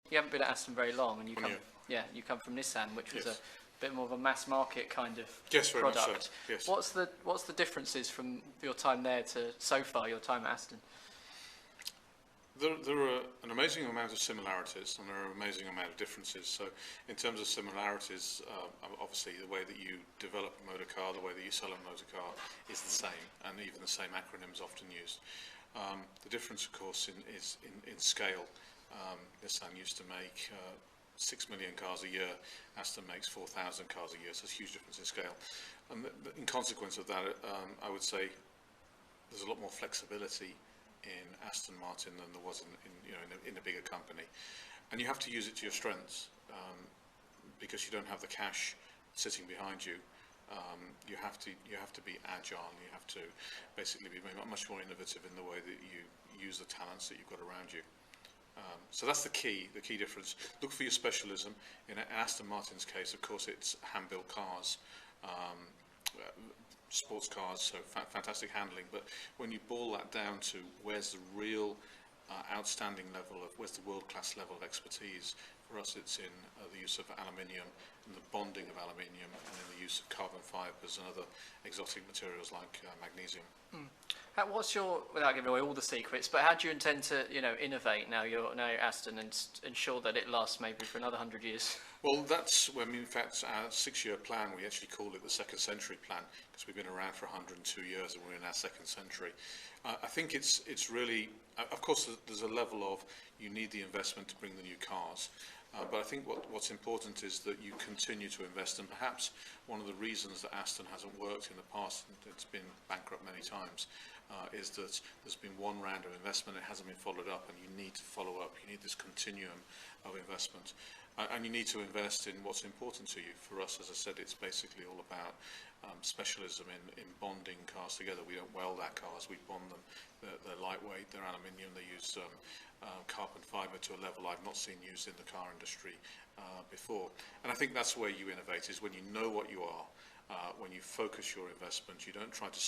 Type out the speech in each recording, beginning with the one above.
You haven't been at Aston very long, and you come, year. you come from Nissan, which was Yes. a bit more of a mass market kind of Yes, very much product. so. Yes. What's the differences from your time there to so far your time at Aston? There are an amazing amount of similarities and there are an amazing amount of differences. So in terms of similarities, obviously the way that you develop a motor car, the way that you sell a motor car is the same, and even the same acronyms often used. The difference, of course, is in scale. Nissan used to make 6 million cars a year. Aston makes 4,000 cars a year, so it's a huge difference in scale. And in consequence of that, I would say there's a lot more flexibility in Aston Martin than there was in a bigger company, and you have to use it to your strengths because you don't have the cash sitting behind you. You have to be agile. You have to basically be much more innovative in the way that you use the talents that you've got around you. So that's the key difference. Look for your specialism. In Aston Martin's case, of course, it's hand-built cars. Sports cars, so fantastic handling, but when you boil that down to where's the real outstanding level of, where's the world-class level of expertise, for us it's in the use of aluminium and the bonding of aluminium and in the use of carbon fibres and other exotic materials like magnesium. What's your, without giving away all the secrets, but how do you intend to, innovate now you're Aston and ensure that it lasts maybe for another 100 years? Well, that's when, in fact, our 6-year plan, we actually call it the second century plan, because we've been around for 102 years and we're in our second century. I think it's really, of course, there's a level of you need the investment to bring the new cars. But I think what's important is that you continue to invest, and perhaps one of the reasons that Aston hasn't worked in the past, and it's been bankrupt many times, is that there's been one round of investment, it hasn't been followed up, and you need to follow up. You need this continuum of investment. And you need to invest in what's important to you. For us, as I said, it's basically all about specialism in bonding cars together. We don't weld our cars, we bond them. They're lightweight, they're aluminium, they use carbon fibre to a level I've not seen used in the car industry before. And I think that's where you innovate, is when you know what you are, when you focus your investment, you don't try to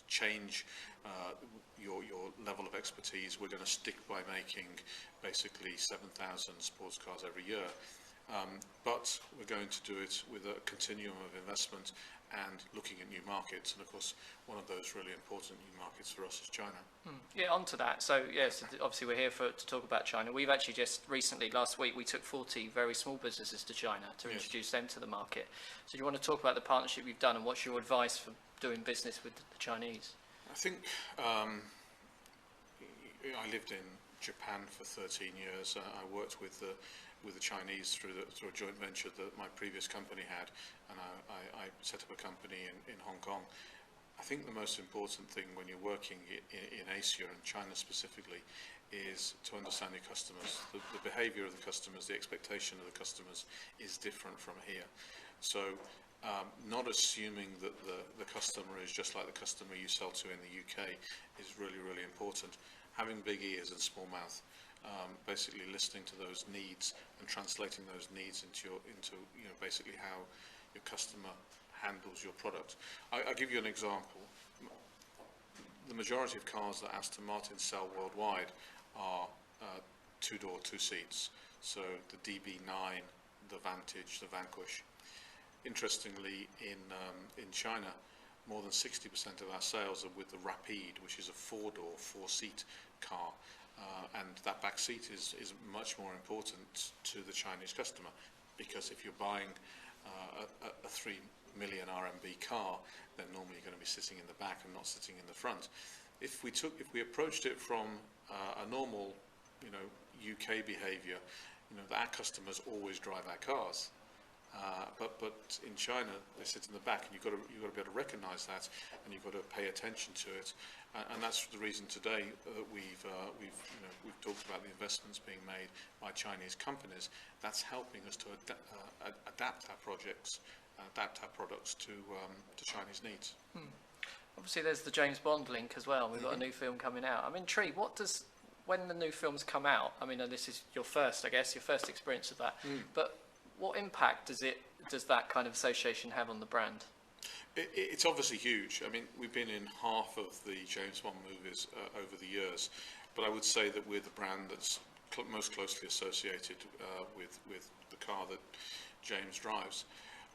change your level of expertise. We're going to stick by making basically 7,000 sports cars every year, but we're going to do it with a continuum of investment and looking at new markets. And of course, one of those really important new markets for us is China. Yeah, onto that. So yes, obviously we're here to talk about China. We've actually just recently, last week, we took 40 very small businesses to China to introduce them to the market. So do you want to talk about the partnership you've done and what's your advice for doing business with the Chinese? I think I lived in Japan for 13 years. I worked with the Chinese through a joint venture that my previous company had, and I set up a company in Hong Kong. I think the most important thing when you're working in Asia and China specifically is to understand your customers. The behaviour of the customers, the expectation of the customers is different from here. So not assuming that the customer is just like the customer you sell to in the UK is really, really important. Having big ears and small mouth, basically listening to those needs and translating those needs into basically how your customer handles your product. I'll give you an example. The majority of cars that Aston Martin sell worldwide are two-door, two seats. So the DB9, the Vantage, the Vanquish. Interestingly, in China, more than 60% of our sales are with the Rapide, which is a four-door, four-seat car. And that back seat is much more important to the Chinese customer, because if you're buying a 3 million RMB car, then normally you're going to be sitting in the back and not sitting in the front. If we approached it from a normal, UK behaviour, that our customers always drive our cars. But in China they sit in the back, and you've got to be able to recognise that, and you've got to pay attention to it, and that's the reason today that we've talked about the investments being made by Chinese companies. That's helping us to adapt our projects, adapt our products to Chinese needs. Obviously, there's the James Bond link as well. We've got a new film coming out. I'm intrigued. When the new films come out? I mean, this is your first experience of that, but what impact does that kind of association have on the brand? It's obviously huge. I mean, we've been in half of the James Bond movies over the years, but I would say that we're the brand that's most closely associated with the car that James drives.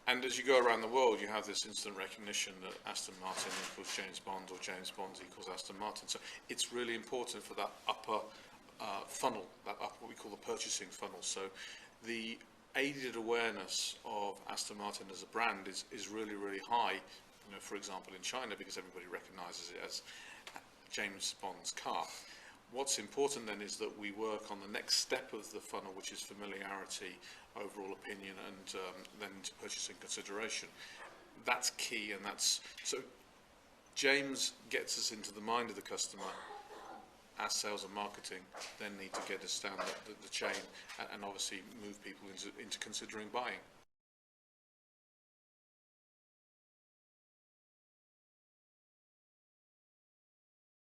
And as you go around the world, you have this instant recognition that Aston Martin equals James Bond or James Bond equals Aston Martin. So it's really important for that upper funnel, what we call the purchasing funnel. So the aided awareness of Aston Martin as a brand is really, really high. For example, in China, because everybody recognises it as James Bond's car. What's important then is that we work on the next step of the funnel, which is familiarity, overall opinion, and then to purchasing consideration. That's key, and so James gets us into the mind of the customer. As sales and marketing then need to get us down the chain and obviously move people into considering buying.